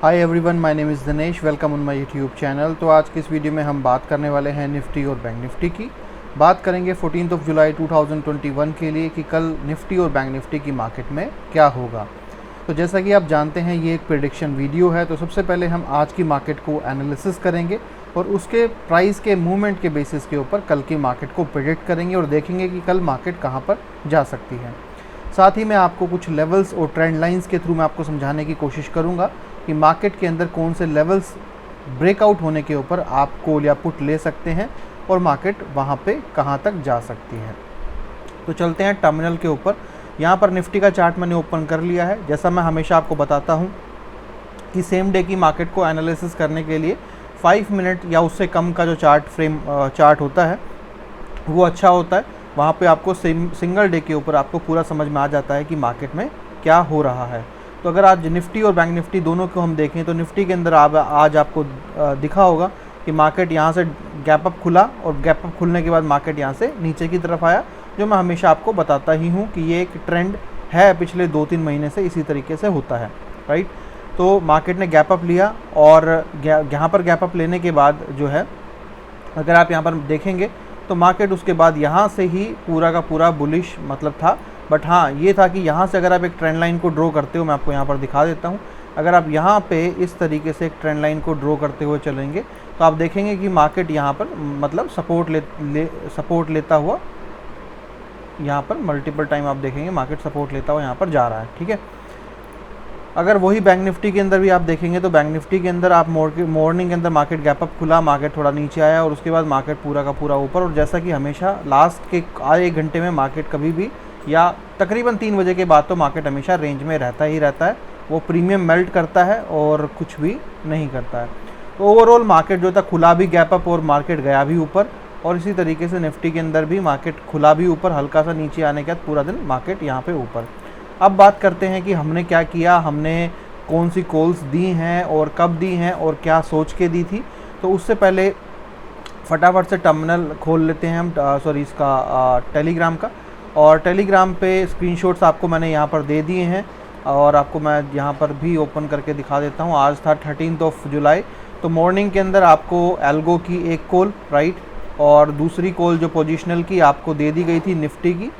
Hi everyone, my name is Dinesh. Welcome on my YouTube channel. तो आज की इस वीडियो में हम बात करने वाले हैं निफ्टी और बैंक निफ्टी की। बात करेंगे 14 जुलाई 2021 के लिए कि कल निफ्टी और बैंक निफ्टी की मार्केट में क्या होगा। तो जैसा कि आप जानते हैं ये एक प्रेडिक्शन वीडियो है, तो सबसे पहले हम आज की मार्केट को एनालिसिस करेंगे और उसके प्राइस के मूवमेंट के बेसिस के ऊपर कल की मार्केट को प्रेडिक्ट करेंगे और देखेंगे कि कल मार्केट कहाँ पर जा सकती है। साथ ही मैं आपको कुछ लेवल्स और ट्रेंड लाइंस के थ्रू मैं आपको समझाने की कोशिश करूँगा कि मार्केट के अंदर कौन से लेवल्स ब्रेकआउट होने के ऊपर आप कॉल या पुट ले सकते हैं और मार्केट वहाँ पे कहाँ तक जा सकती है। तो चलते हैं टर्मिनल के ऊपर। यहाँ पर निफ्टी का चार्ट मैंने ओपन कर लिया है। जैसा मैं हमेशा आपको बताता हूँ कि सेम डे की मार्केट को एनालिसिस करने के लिए 5 मिनट या उससे कम का जो चार्ट होता है वो अच्छा होता है। वहाँ पे आपको सिंगल डे के ऊपर आपको पूरा समझ में आ जाता है कि मार्केट में क्या हो रहा है। तो अगर आज निफ्टी और बैंक निफ्टी दोनों को हम देखें तो निफ्टी के अंदर आज आपको दिखा होगा कि मार्केट यहाँ से गैप अप खुला और गैप अप खुलने के बाद मार्केट यहाँ से नीचे की तरफ आया, जो मैं हमेशा आपको बताता ही हूँ कि ये एक ट्रेंड है, पिछले 2-3 महीने से इसी तरीके से होता है, राइट। तो मार्केट ने गैप अप लिया और यहाँ पर गैप अप लेने के बाद जो है, अगर आप यहाँ पर देखेंगे तो मार्केट उसके बाद यहाँ से ही पूरा का पूरा बुलिश मतलब था। बट हाँ, ये था कि यहाँ से अगर आप एक ट्रेंड लाइन को ड्रॉ करते हो, मैं आपको यहाँ पर दिखा देता हूँ। अगर आप यहाँ पे इस तरीके से एक ट्रेंड लाइन को ड्रॉ करते हुए चलेंगे तो आप देखेंगे कि मार्केट यहाँ पर मतलब सपोर्ट लेता हुआ यहाँ पर मल्टीपल टाइम आप देखेंगे मार्केट सपोर्ट लेता हुआ यहाँ पर जा रहा है, ठीक है। अगर वही बैंक निफ्टी के अंदर भी आप देखेंगे तो बैंक निफ्टी के अंदर आप मॉर्निंग के अंदर मार्केट गैप अप खुला, मार्केट थोड़ा नीचे आया और उसके बाद मार्केट पूरा का पूरा ऊपर। और जैसा कि हमेशा लास्ट के आधे 1 घंटे में मार्केट कभी भी या तकरीबन 3 बजे के बाद तो मार्केट हमेशा रेंज में रहता ही रहता है। वो प्रीमियम मेल्ट करता है और कुछ भी नहीं करता है। तो ओवरऑल मार्केट जो था खुला भी गैप अप और मार्केट गया भी ऊपर, और इसी तरीके से निफ्टी के अंदर भी मार्केट खुला भी ऊपर, हल्का सा नीचे आने के बाद पूरा दिन मार्केट यहाँ पे ऊपर। अब बात करते हैं कि हमने क्या किया, हमने कौन सी कॉल्स दी हैं और कब दी हैं और क्या सोच के दी थी। तो उससे पहले फटाफट से टर्मिनल खोल लेते हैं हम, टेलीग्राम का। और टेलीग्राम पे स्क्रीनशॉट्स आपको मैंने यहाँ पर दे दिए हैं और आपको मैं यहाँ पर भी ओपन करके दिखा देता हूँ। आज था 13 जुलाई। तो मॉर्निंग के अंदर आपको एल्गो की एक कॉल, राइट, और दूसरी कॉल जो पोजिशनल की आपको दे दी गई थी निफ्टी की।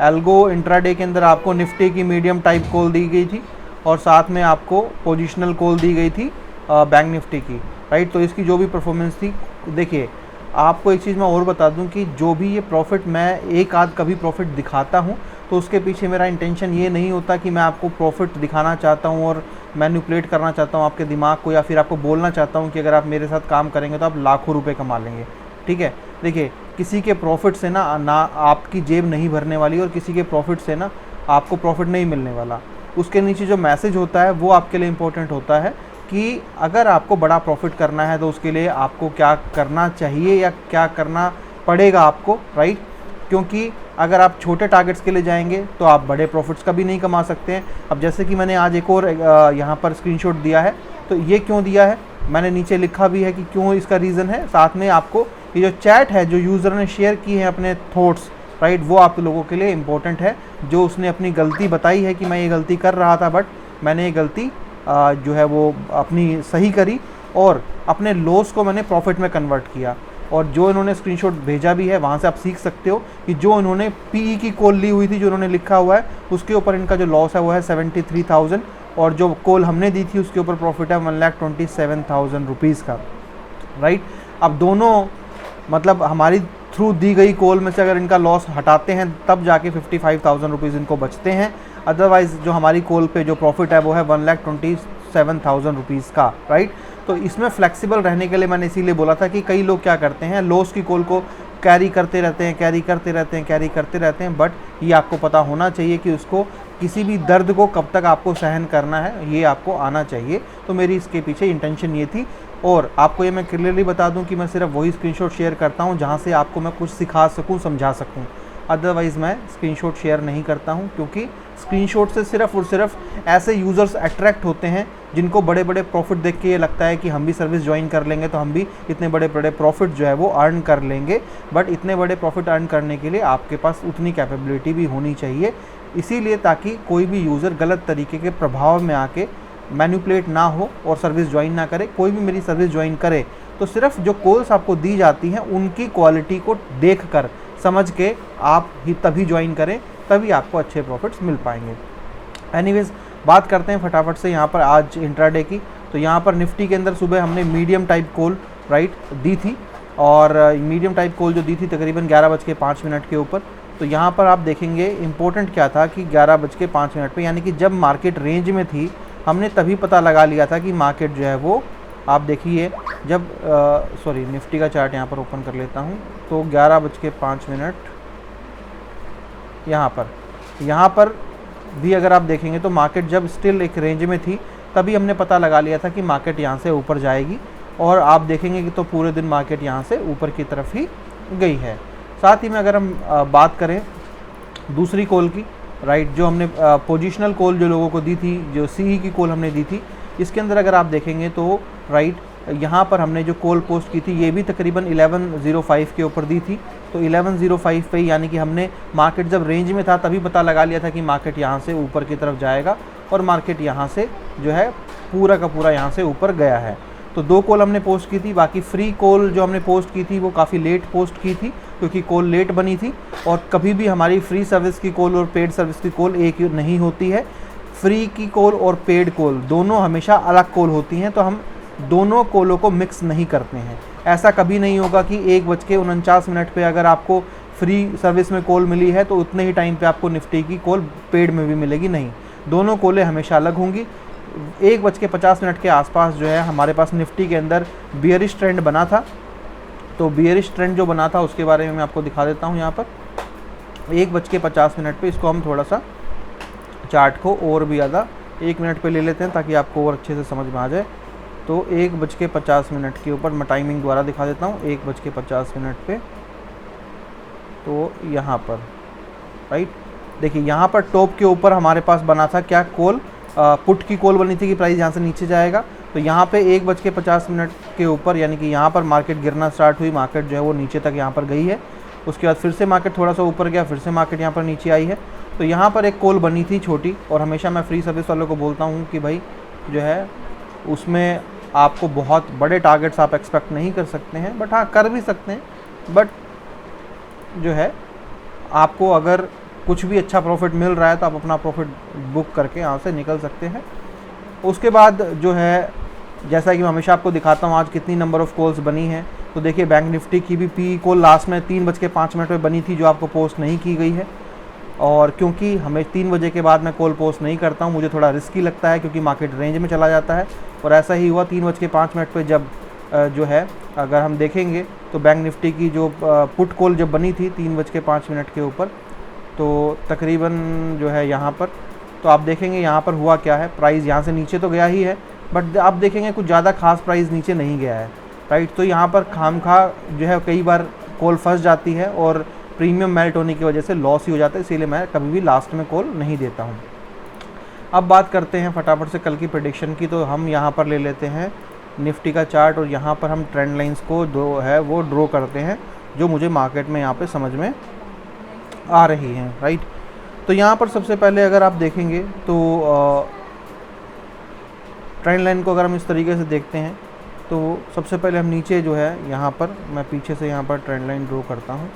एल्गो इंट्राडे के अंदर आपको निफ्टी की मीडियम टाइप कॉल दी गई थी और साथ में आपको पोजिशनल कॉल दी गई थी बैंक निफ्टी की, राइट। तो इसकी जो भी परफॉर्मेंस थी, देखिए आपको एक चीज़ मैं और बता दूं कि जो भी ये प्रॉफिट मैं एक आध कभी प्रॉफिट दिखाता हूं तो उसके पीछे मेरा इंटेंशन ये नहीं होता कि मैं आपको प्रॉफिट दिखाना चाहता हूं और मैनिपुलेट करना चाहता हूं आपके दिमाग को, या फिर आपको बोलना चाहता हूं कि अगर आप मेरे साथ काम करेंगे तो आप लाखों रुपए कमा लेंगे, ठीक है। देखिए, किसी के प्रॉफिट से ना आपकी जेब नहीं भरने वाली और किसी के प्रॉफिट से ना आपको प्रॉफिट नहीं मिलने वाला। उसके नीचे जो मैसेज होता है वो आपके लिए इम्पोर्टेंट होता है कि अगर आपको बड़ा प्रॉफिट करना है तो उसके लिए आपको क्या करना चाहिए या क्या करना पड़ेगा आपको, राइट। क्योंकि अगर आप छोटे टारगेट्स के लिए जाएंगे तो आप बड़े प्रॉफिट्स कभी नहीं कमा सकते हैं। अब जैसे कि मैंने आज एक और यहाँ पर स्क्रीनशॉट दिया है, तो ये क्यों दिया है मैंने नीचे लिखा भी है कि क्यों, इसका रीज़न है। साथ में आपको ये जो चैट है जो यूज़र ने शेयर की है अपने थॉट्स, राइट, वो आप लोगों के लिए इम्पोर्टेंट है। जो उसने अपनी गलती बताई है कि मैं ये गलती कर रहा था बट मैंने ये गलती जो है वो अपनी सही करी और अपने लॉस को मैंने प्रॉफिट में कन्वर्ट किया। और जो इन्होंने स्क्रीनशॉट भेजा भी है वहाँ से आप सीख सकते हो कि जो इन्होंने पीई की कॉल ली हुई थी, जो उन्होंने लिखा हुआ है उसके ऊपर इनका जो लॉस है वो है 73,000 और जो कॉल हमने दी थी उसके ऊपर प्रॉफिट है 1,27,000 रुपीज़ का, राइट। अब दोनों मतलब हमारी थ्रू दी गई कॉल में से अगर इनका लॉस हटाते हैं तब जाके 55,000 रुपीज़ इनको बचते हैं। अदरवाइज़ जो हमारी कॉल पे जो प्रॉफिट है वो है 1,27,000 रुपीज़ का, राइट। तो इसमें फ्लेक्सिबल रहने के लिए मैंने इसीलिए बोला था कि कई लोग क्या करते हैं, लॉस की कॉल को कैरी करते रहते हैं, बट ये आपको पता होना चाहिए कि उसको किसी भी दर्द को कब तक आपको सहन करना है, ये आपको आना चाहिए। तो मेरी इसके पीछे इंटेंशन ये थी। और आपको ये मैं क्लियरली बता दूं कि मैं सिर्फ वही स्क्रीनशॉट शेयर करता हूं जहां से आपको मैं कुछ सिखा सकूं, समझा सकूं। अदरवाइज़ मैं स्क्रीनशॉट शेयर नहीं करता हूं, क्योंकि स्क्रीनशॉट से सिर्फ और सिर्फ ऐसे यूज़र्स अट्रैक्ट होते हैं जिनको बड़े बड़े प्रॉफिट देख के ये लगता है कि हम भी सर्विस ज्वाइन कर लेंगे तो हम भी इतने बड़े बड़े प्रॉफिट जो है वो अर्न कर लेंगे। बट इतने बड़े प्रॉफिट अर्न करने के लिए आपके पास उतनी कैपेबिलिटी भी होनी चाहिए। इसीलिए ताकि कोई भी यूज़र गलत तरीके के प्रभाव में आके मैनिपुलेट ना हो और सर्विस ज्वाइन ना करे। कोई भी मेरी सर्विस ज्वाइन करे तो सिर्फ जो कॉल्स आपको दी जाती हैं उनकी क्वालिटी को देखकर समझ के आप ही तभी ज्वाइन करें, तभी आपको अच्छे प्रॉफिट्स मिल पाएंगे। एनीवेज, बात करते हैं फटाफट से यहाँ पर आज इंट्राडे की। तो यहाँ पर निफ्टी के अंदर सुबह हमने मीडियम टाइप कॉल राइट दी थी, और मीडियम टाइप कॉल जो दी थी तकरीबन 11:05 के ऊपर। तो यहाँ पर आप देखेंगे इम्पोर्टेंट क्या था कि 11:05 पे, यानी कि जब मार्केट रेंज में थी हमने तभी पता लगा लिया था कि मार्केट जो है वो, आप देखिए जब सॉरी निफ्टी का चार्ट यहाँ पर ओपन कर लेता हूँ। तो 11:05 यहाँ पर भी अगर आप देखेंगे तो मार्केट जब स्टिल एक रेंज में थी तभी हमने पता लगा लिया था कि मार्केट यहाँ से ऊपर जाएगी, और आप देखेंगे कि तो पूरे दिन मार्केट यहाँ से ऊपर की तरफ ही गई है। साथ ही में अगर हम बात करें दूसरी कॉल की राइट, जो हमने पोजिशनल कॉल जो लोगों को दी थी, जो सीई की कॉल हमने दी थी, इसके अंदर अगर आप देखेंगे तो राइट यहाँ पर हमने जो कॉल पोस्ट की थी ये भी तकरीबन 11:05 के ऊपर दी थी। तो 11:05 पे, यानी कि हमने मार्केट जब रेंज में था तभी पता लगा लिया था कि मार्केट यहाँ से ऊपर की तरफ जाएगा, और मार्केट यहाँ से जो है पूरा का पूरा यहाँ से ऊपर गया है। तो 2 कॉल हमने पोस्ट की थी। बाकी फ्री कॉल जो हमने पोस्ट की थी वो काफ़ी लेट पोस्ट की थी, क्योंकि कॉल लेट बनी थी, और कभी भी हमारी फ्री सर्विस की कॉल और पेड सर्विस की कॉल एक नहीं होती है। फ्री की कॉल और पेड कॉल दोनों हमेशा अलग कॉल होती हैं, तो हम दोनों कॉलों को मिक्स नहीं करते हैं। ऐसा कभी नहीं होगा कि 1:49 पे अगर आपको फ्री सर्विस में कॉल मिली है तो उतने ही टाइम पे आपको निफ्टी की कॉल पेड में भी मिलेगी, नहीं, दोनों कॉलें हमेशा अलग होंगी। 1:50 के आसपास जो है हमारे पास निफ्टी के अंदर बियरिश ट्रेंड बना था। तो बियरिश ट्रेंड जो बना था उसके बारे में मैं आपको दिखा देता हूँ। यहाँ पर 1:50 पे इसको हम थोड़ा सा चार्ट को और भी ज़्यादा 1 मिनट पे ले लेते हैं ताकि आपको और अच्छे से समझ में आ जाए। तो 1:50 के ऊपर मैं टाइमिंग द्वारा दिखा देता हूँ। 1:50 पे तो यहाँ पर राइट देखिए, यहाँ पर टॉप के ऊपर हमारे पास बना था क्या कॉल, पुट की कॉल बनी थी कि प्राइस यहाँ से नीचे जाएगा। तो यहाँ पे 1:50 के ऊपर, यानी कि यहाँ पर मार्केट गिरना स्टार्ट हुई, मार्केट जो है वो नीचे तक यहाँ पर गई है। उसके बाद फिर से मार्केट थोड़ा सा ऊपर गया, फिर से मार्केट यहाँ पर नीचे आई है। तो यहाँ पर एक कॉल बनी थी छोटी, और हमेशा मैं फ्री सर्विस वालों को बोलता हूँ कि भाई जो है उसमें आपको बहुत बड़े टारगेट्स आप एक्सपेक्ट नहीं कर सकते हैं, बट हाँ कर भी सकते हैं, बट जो है आपको अगर कुछ भी अच्छा प्रॉफिट मिल रहा है तो आप अपना प्रॉफिट बुक करके यहाँ से निकल सकते हैं। उसके बाद जो है जैसा कि मैं हमेशा आपको दिखाता हूँ आज कितनी नंबर ऑफ़ कॉल्स बनी है। तो देखिए बैंक निफ्टी की भी पी कॉल लास्ट में 3:05 पे बनी थी, जो आपको पोस्ट नहीं की गई है। और क्योंकि हमें 3 बजे के बाद मैं कॉल पोस्ट नहीं करता हूँ, मुझे थोड़ा रिस्की लगता है क्योंकि मार्केट रेंज में चला जाता है। और ऐसा ही हुआ 3:05 पे जब जो है अगर हम देखेंगे तो बैंक निफ्टी की जो पुट कॉल जब बनी थी 3:05 के ऊपर, तो तकरीबन जो है यहाँ पर, तो आप देखेंगे यहाँ पर हुआ क्या है, प्राइस यहाँ से नीचे तो गया ही है, बट आप देखेंगे कुछ ज़्यादा खास प्राइस नीचे नहीं गया है राइट। तो यहाँ पर खामखा जो है कई बार कॉल फंस जाती है और प्रीमियम मेल्ट होने की वजह से लॉस ही हो जाता है, इसीलिए मैं कभी भी लास्ट में कॉल नहीं देता हूँ। अब बात करते हैं फटाफट से कल की प्रेडिक्शन की। तो हम यहाँ पर ले लेते हैं निफ्टी का चार्ट, और यहाँ पर हम ट्रेंड लाइंस को वो ड्रॉ करते हैं जो मुझे मार्केट में यहाँ पे समझ में आ रही हैं राइट। तो यहाँ पर सबसे पहले अगर आप देखेंगे तो ट्रेंड लाइन को अगर हम इस तरीके से देखते हैं तो सबसे पहले हम नीचे जो है यहाँ पर, मैं पीछे से यहाँ पर ट्रेंड लाइन ड्रॉ करता हूँ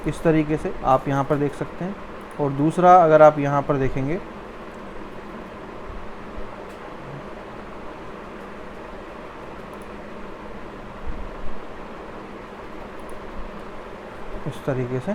इस तरीके से, आप यहाँ पर देख सकते हैं। और दूसरा अगर आप यहाँ पर देखेंगे इस तरीके से,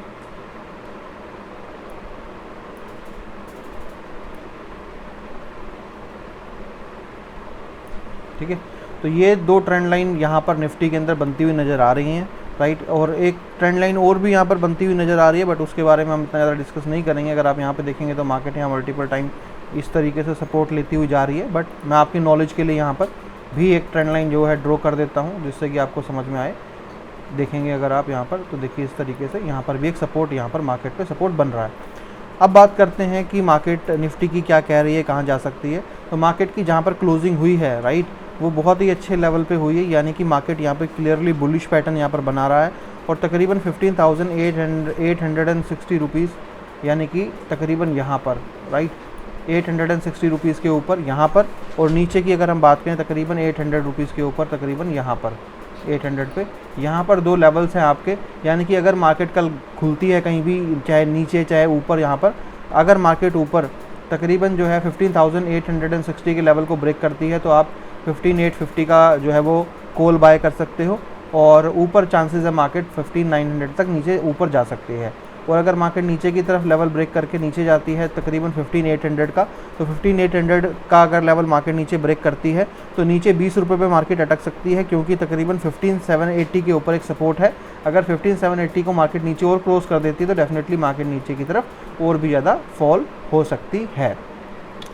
ठीक है। तो ये 2 ट्रेंड लाइन यहाँ पर निफ्टी के अंदर बनती हुई नज़र आ रही हैं राइट। और एक ट्रेंड लाइन और भी यहाँ पर बनती हुई नज़र आ रही है, बट उसके बारे में हम इतना ज़्यादा डिस्कस नहीं करेंगे। अगर आप यहाँ पे देखेंगे तो मार्केट यहाँ मल्टीपल टाइम इस तरीके से सपोर्ट लेती हुई जा रही है, बट मैं आपकी नॉलेज के लिए यहाँ पर भी एक ट्रेंड लाइन जो है ड्रॉ कर देता हूँ जिससे कि आपको समझ में आए। देखेंगे अगर आप यहाँ पर तो देखिए इस तरीके से यहाँ पर भी एक सपोर्ट, यहाँ पर मार्केट पे सपोर्ट बन रहा है। अब बात करते हैं कि मार्केट निफ्टी की क्या कह रही है, कहाँ जा सकती है। तो मार्केट की जहाँ पर क्लोजिंग हुई है राइट, वो बहुत ही अच्छे लेवल पे हुई है, यानी कि मार्केट यहाँ पे क्लियरली बुलिश पैटर्न यहाँ पर बना रहा है, और तकरीबन 15,860 रुपीज़ यानी कि तकरीबन यहाँ पर, राइट, 860 रुपीज़ के ऊपर यहाँ पर, और नीचे की अगर हम बात करें तकरीबन 800 रुपीज़ के ऊपर, तकरीबन यहाँ पर 800 पे, यहाँ पर 2 लेवल्स हैं आपके। यानी कि अगर मार्केट कल खुलती है कहीं भी, चाहे नीचे चाहे ऊपर, यहाँ पर अगर मार्केट ऊपर तकरीबन जो है 15,860 के लेवल को ब्रेक करती है तो आप 15,850 का जो है वो कॉल बाय कर सकते हो, और ऊपर चांसेस है मार्केट 15,900 तक नीचे ऊपर जा सकती है। और अगर मार्केट नीचे की तरफ लेवल ब्रेक करके नीचे जाती है तकरीबन 15,800 का, तो 15,800 का अगर लेवल मार्केट नीचे ब्रेक करती है तो नीचे 20 रुपये पे मार्केट अटक सकती है, क्योंकि तकरीबन 15,780 के ऊपर एक सपोर्ट है। अगर 15,780 को मार्केट नीचे और क्लोज कर देती है तो डेफिनेटली मार्केट नीचे की तरफ और भी ज़्यादा फॉल हो सकती है।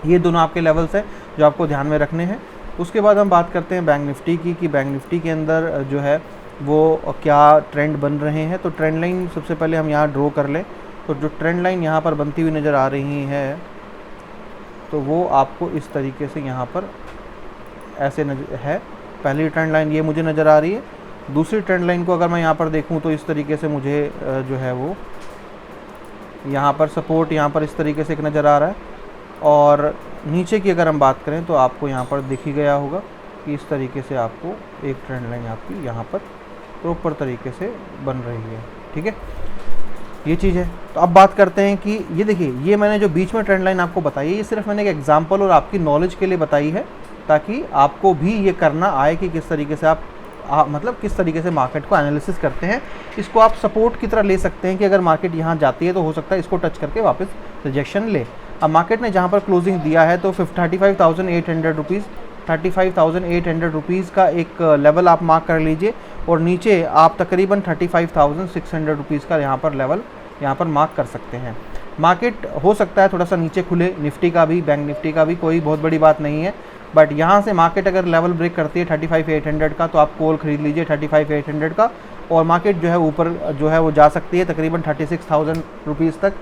ये दोनों आपके लेवल्स हैं जो आपको ध्यान में रखने हैं। उसके बाद हम बात करते हैं बैंक निफ्टी की, कि बैंक निफ्टी के अंदर जो है वो क्या ट्रेंड बन रहे हैं। तो ट्रेंड लाइन सबसे पहले हम यहाँ ड्रॉ कर लें, तो जो ट्रेंड लाइन यहाँ पर बनती हुई नज़र आ रही है तो वो आपको इस तरीके से यहाँ पर ऐसे है। पहली ट्रेंड लाइन ये मुझे नज़र आ रही है। दूसरी ट्रेंड लाइन को अगर मैं यहाँ पर देखूँ तो इस तरीके से मुझे जो है वो यहाँ पर सपोर्ट यहाँ पर इस तरीके से एक नज़र आ रहा है, और नीचे की अगर हम बात करें तो आपको यहाँ पर दिख ही गया होगा कि इस तरीके से आपको एक ट्रेंड लाइन आपकी यहाँ पर प्रॉपर तरीके से बन रही है। ठीक है, ये चीज़ है। तो अब बात करते हैं कि ये देखिए, ये मैंने जो बीच में ट्रेंड लाइन आपको बताई है, ये सिर्फ मैंने एक एग्जांपल और आपकी नॉलेज के लिए बताई है, ताकि आपको भी ये करना आए कि किस तरीके से आप मतलब किस तरीके से मार्केट को एनालिसिस करते हैं। इसको आप सपोर्ट की तरह ले सकते हैं कि अगर मार्केट यहाँ जाती है तो हो सकता है इसको टच करके वापस रिजेक्शन ले। अब मार्केट ने जहाँ पर क्लोजिंग दिया है तो 35,800 रुपीज़, 35,800 रुपीज़ का एक लेवल आप मार्क कर लीजिए, और नीचे आप तकरीबन 35,600 रुपीज़ का यहाँ पर लेवल यहाँ पर मार्क कर सकते हैं। मार्केट हो सकता है थोड़ा सा नीचे खुले, निफ्टी का भी, बैंक निफ्टी का भी, कोई बहुत बड़ी बात नहीं है, बट यहाँ से मार्केट अगर लेवल ब्रेक करती है 35,800 का तो आप कॉल खरीद लीजिए 35,800 का, और मार्केट जो है ऊपर जो है वो जा सकती है तकरीबन 36,000 रुपीज़ तक,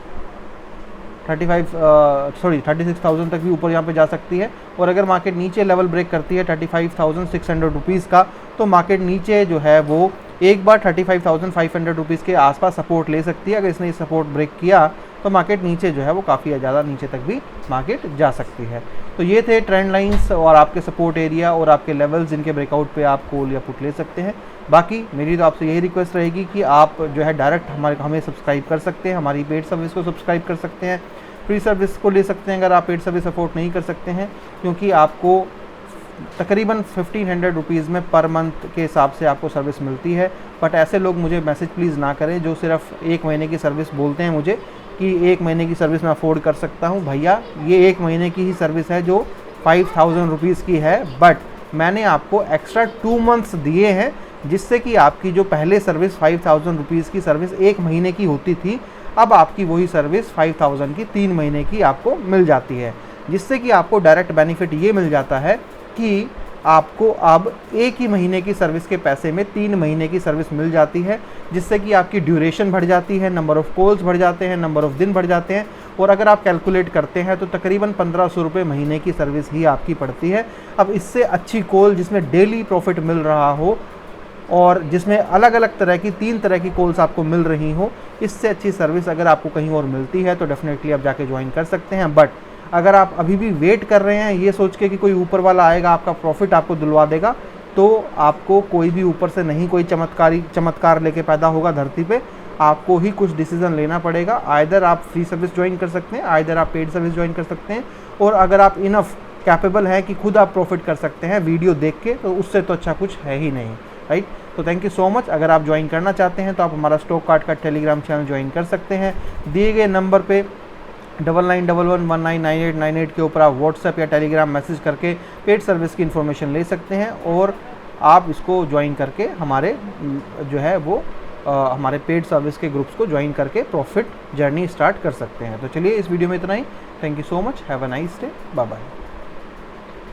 36,000 तक भी ऊपर यहाँ पे जा सकती है। और अगर मार्केट नीचे लेवल ब्रेक करती है 35,600 रुपीज़ का तो मार्केट नीचे जो है वो एक बार 35,500 रुपीज़ के आसपास सपोर्ट ले सकती है। अगर इसने सपोर्ट ब्रेक किया तो मार्केट नीचे जो है वो काफ़ी ज़्यादा नीचे तक भी मार्केट जा सकती है। तो ये थे ट्रेंड लाइंस और आपके सपोर्ट एरिया और आपके लेवल्स जिनके ब्रेकआउट पे आप कॉल या पुट ले सकते हैं। बाकी मेरी तो आपसे यही रिक्वेस्ट रहेगी कि आप जो है डायरेक्ट हमें सब्सक्राइब कर सकते हैं, हमारी पेड सर्विस को सब्सक्राइब कर सकते हैं, फ्री सर्विस को ले सकते हैं अगर आप पेड सर्विस अफोर्ड नहीं कर सकते हैं, क्योंकि आपको तकरीबन 1500 रुपीज़ में पर मंथ के हिसाब से आपको सर्विस मिलती है। बट ऐसे लोग मुझे मैसेज प्लीज़ ना करें जो सिर्फ 1 महीने की सर्विस बोलते हैं मुझे कि 1 महीने की सर्विस मैं अफोर्ड कर सकता हूं। भैया ये 1 महीने की ही सर्विस है जो 5,000 रुपीज़ की है, बट मैंने आपको एक्स्ट्रा 2 मंथ्स दिए हैं, जिससे कि आपकी जो पहले सर्विस 5,000 रुपीज़ की सर्विस 1 महीने की होती थी, अब आपकी वही सर्विस 5,000 की 3 महीने की आपको मिल जाती है, जिससे कि आपको डायरेक्ट बेनिफिट ये मिल जाता है कि आपको अब 1 ही महीने की सर्विस के पैसे में 3 महीने की सर्विस मिल जाती है, जिससे कि आपकी ड्यूरेशन बढ़ जाती है, नंबर ऑफ़ कॉल्स बढ़ जाते हैं, नंबर ऑफ़ दिन बढ़ जाते हैं, और अगर आप कैलकुलेट करते हैं तो तकरीबन 1,500 रुपये महीने की सर्विस ही आपकी पड़ती है। अब इससे अच्छी कॉल जिसमें डेली प्रॉफिट मिल रहा हो और जिसमें अलग अलग तरह की 3 तरह की कॉल्स आपको मिल रही हो, इससे अच्छी सर्विस अगर आपको कहीं और मिलती है तो डेफिनेटली आप जाके ज्वाइन कर सकते हैं। बट अगर आप अभी भी वेट कर रहे हैं ये सोच के कि कोई ऊपर वाला आएगा आपका प्रॉफिट आपको दिलवा देगा, तो आपको कोई भी ऊपर से नहीं कोई चमत्कार लेके पैदा होगा धरती पे। आपको ही कुछ डिसीजन लेना पड़ेगा। आइदर आप फ्री सर्विस ज्वाइन कर सकते हैं, आइदर आप पेड सर्विस ज्वाइन कर सकते हैं, और अगर आप इनफ कैपेबल हैं कि खुद आप प्रॉफिट कर सकते हैं वीडियो देख के, तो उससे तो अच्छा कुछ है ही नहीं, राइट। तो थैंक यू सो मच। अगर आप ज्वाइन करना चाहते हैं तो आप हमारा स्टॉक कार्ड का टेलीग्राम चैनल ज्वाइन कर सकते हैं। दिए गए नंबर पे 9911199898 के ऊपर आप व्हाट्सएप या टेलीग्राम मैसेज करके पेड सर्विस की इन्फॉर्मेशन ले सकते हैं, और आप इसको ज्वाइन करके हमारे जो है वो हमारे पेड सर्विस के ग्रुप्स को ज्वाइन करके प्रॉफिट जर्नी स्टार्ट कर सकते हैं। तो चलिए इस वीडियो में इतना ही। Thank you so much. Have a nice day. Bye bye.